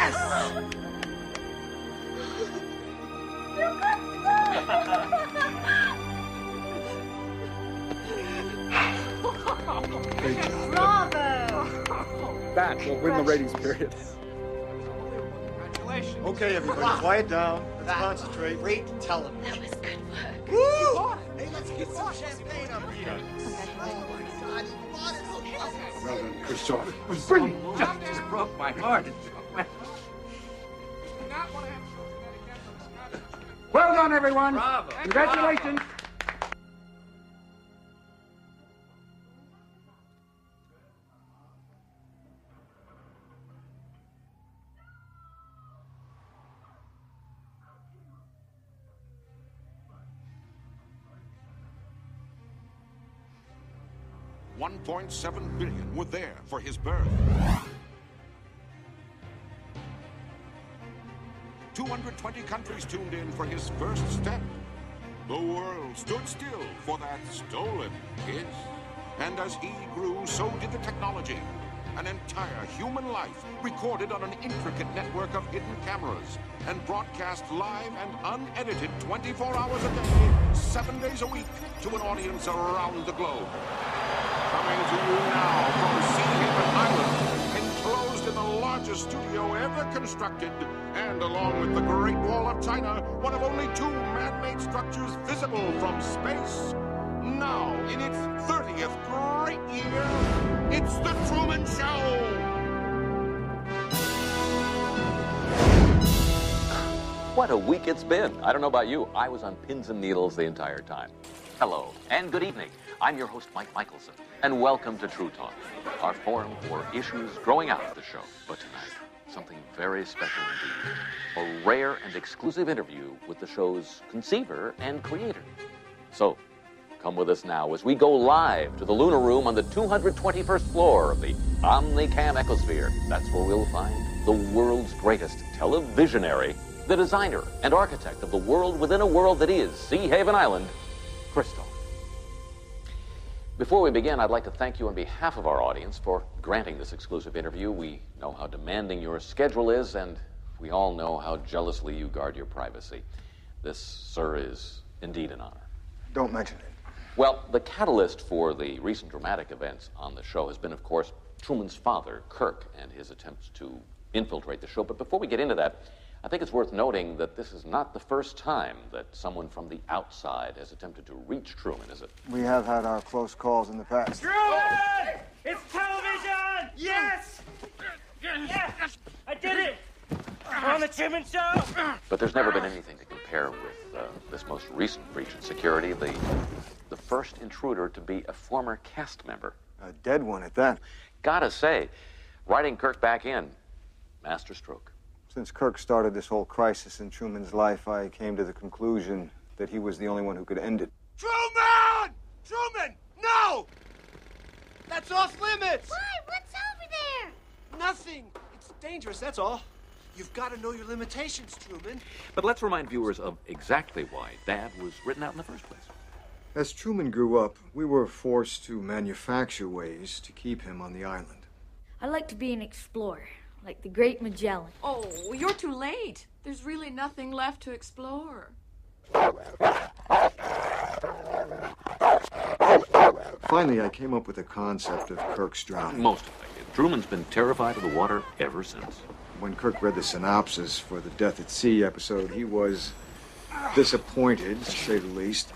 Yes! Great job. Bravo! That will win the ratings period. Congratulations. Okay, everybody, quiet down. Let's concentrate. Great television. That was good work. Woo! Hey, let's get some champagne up here. Well done, Christoph. It was Brilliant. Just broke my heart. Well done, everyone. Bravo. Congratulations. $1.7 billion were there for his birth. 220 countries tuned in for his first step. The world stood still for that stolen kiss. And as he grew, so did the technology. An entire human life recorded on an intricate network of hidden cameras and broadcast live and unedited 24 hours a day, 7 days a week to an audience around the globe. Coming to you now from SCE Island, enclosed in the largest studio ever constructed, and along with the Great Wall of China, one of only 2 man-made structures visible from space. Now, in its 30th great year, it's the Truman Show! What a week it's been. I don't know about you. I was on pins and needles the entire time. Hello, and good evening. I'm your host, Mike Michelson, and welcome to True Talk, our forum for issues growing out of the show. But tonight, something very special indeed. A rare and exclusive interview with the show's conceiver and creator. So, come with us now as we go live to the Lunar Room on the 221st floor of the Omnicam Ecosphere. That's where we'll find the world's greatest televisionary, the designer and architect of the world within a world that is Sea Haven Island, Christoph. Before we begin, I'd like to thank you on behalf of our audience for granting this exclusive interview. We know how demanding your schedule is, and we all know how jealously you guard your privacy. This, sir, is indeed an honor. Don't mention it. Well, the catalyst for the recent dramatic events on the show has been, of course, Truman's father, Kirk, and his attempts to infiltrate the show. But before we get into that, I think it's worth noting that this is not the first time that someone from the outside has attempted to reach Truman, is it? We have had our close calls in the past. Truman! It's television! Yes! Yes! I did it! On the Truman Show! But there's never been anything to compare with this most recent breach in security, the first intruder to be a former cast member. A dead one at that. Gotta say, writing Kirk back in, masterstroke. Since Kirk started this whole crisis in Truman's life, I came to the conclusion that he was the only one who could end it. Truman! Truman! No! That's off limits! Why? What's over there? Nothing. It's dangerous, that's all. You've got to know your limitations, Truman. But let's remind viewers of exactly why Dad was written out in the first place. As Truman grew up, we were forced to manufacture ways to keep him on the island. I'd like to be an explorer, like the Great Magellan. Oh, you're too late. There's really nothing left to explore. Finally, I came up with the concept of Kirk's drowning. Most effective. Truman's been terrified of the water ever since. When Kirk read the synopsis for the Death at Sea episode, he was disappointed, to say the least.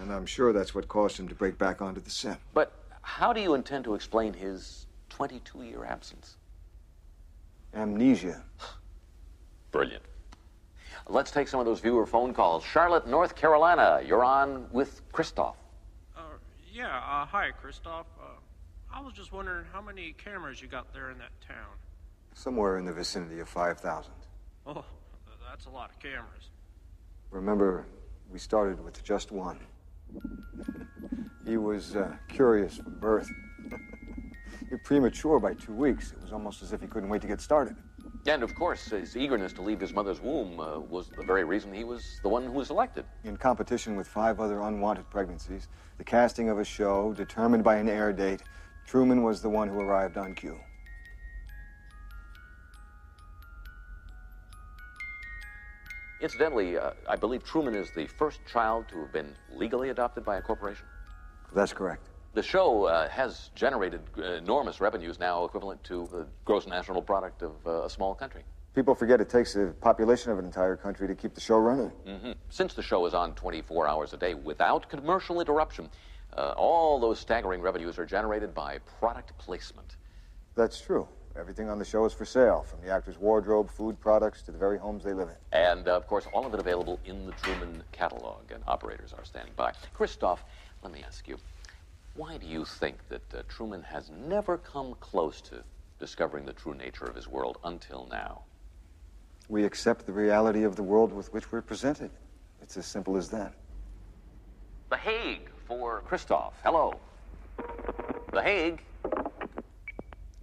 And I'm sure that's what caused him to break back onto the set. But how do you intend to explain his 22-year absence? Amnesia. Brilliant. Let's take some of those viewer phone calls. Charlotte, North Carolina, you're on with Christoph. Hi, Christoph. I was just wondering how many cameras you got there in that town. Somewhere in the vicinity of 5,000. Oh, that's a lot of cameras. Remember, we started with just one. He was curious from birth. Premature by 2 weeks. It was almost as if he couldn't wait to get started. And, of course, his eagerness to leave his mother's womb was the very reason he was the one who was selected. In competition with 5 other unwanted pregnancies, the casting of a show determined by an air date, Truman was the one who arrived on cue. Incidentally, I believe Truman is the first child to have been legally adopted by a corporation. That's correct. The show has generated enormous revenues now equivalent to the gross national product of a small country. People forget it takes the population of an entire country to keep the show running. Mm-hmm. Since the show is on 24 hours a day without commercial interruption, all those staggering revenues are generated by product placement. That's true. Everything on the show is for sale, from the actors' wardrobe, food products, to the very homes they live in. And, of course, all of it available in the Truman catalog, and operators are standing by. Christoph, let me ask you, why do you think that Truman has never come close to discovering the true nature of his world until now? We accept the reality of the world with which we're presented. It's as simple as that. The Hague for Christoph. Hello. The Hague.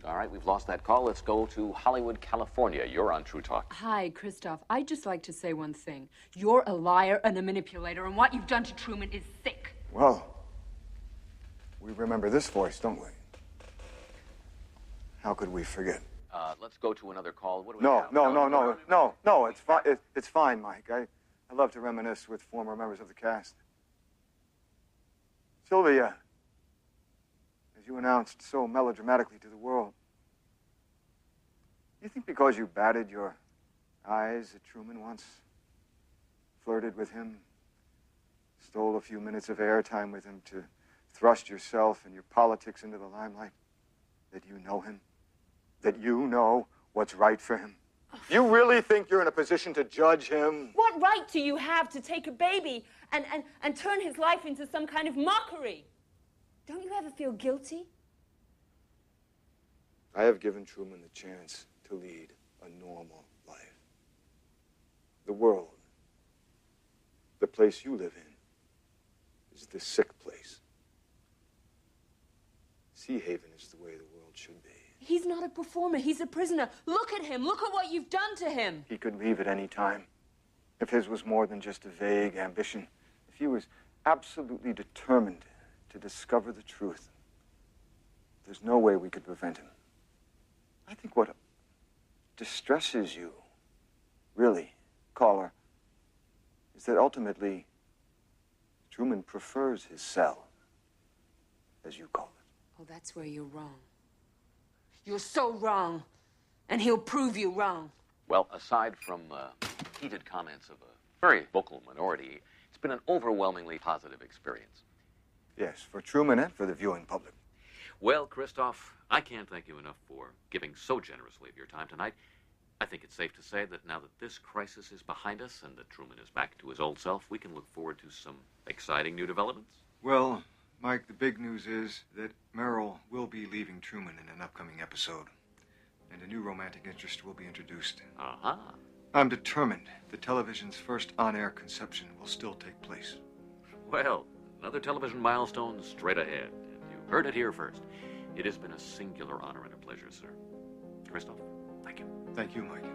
All right, we've lost that call. Let's go to Hollywood, California. You're on True Talk. Hi, Christoph. I'd just like to say one thing. You're a liar and a manipulator, and what you've done to Truman is sick. Well, we remember this voice, don't we? How could we forget? Let's go to another call. What do we No, have? no. It's fine. It's fine, Mike. I love to reminisce with former members of the cast. Sylvia, as you announced so melodramatically to the world, you think because you batted your eyes at Truman once, flirted with him, stole a few minutes of airtime with him to thrust yourself and your politics into the limelight, that you know him? That you know what's right for him? You really think you're in a position to judge him? What right do you have to take a baby and turn his life into some kind of mockery? Don't you ever feel guilty? I have given Truman the chance to lead a normal life. The world, the place you live in, is the sick place. Sea Haven is the way the world should be. He's not a performer. He's a prisoner. Look at him. Look at what you've done to him. He could leave at any time. If his was more than just a vague ambition, if he was absolutely determined to discover the truth, there's no way we could prevent him. I think what distresses you, really, caller, is that ultimately Truman prefers his cell, as you call it. Oh, that's where you're wrong. You're so wrong, and he'll prove you wrong. Well, aside from heated comments of a very vocal minority, it's been an overwhelmingly positive experience. Yes, for Truman and for the viewing public. Well, Christoph, I can't thank you enough for giving so generously of your time tonight. I think it's safe to say that now that this crisis is behind us and that Truman is back to his old self, we can look forward to some exciting new developments. Well, Mike, the big news is that Merrill will be leaving Truman in an upcoming episode, and a new romantic interest will be introduced. Uh-huh. I'm determined that television's first on-air conception will still take place. Well, another television milestone straight ahead, and you heard it here first. It has been a singular honor and a pleasure, sir. Christoph, thank you. Thank you, Mike.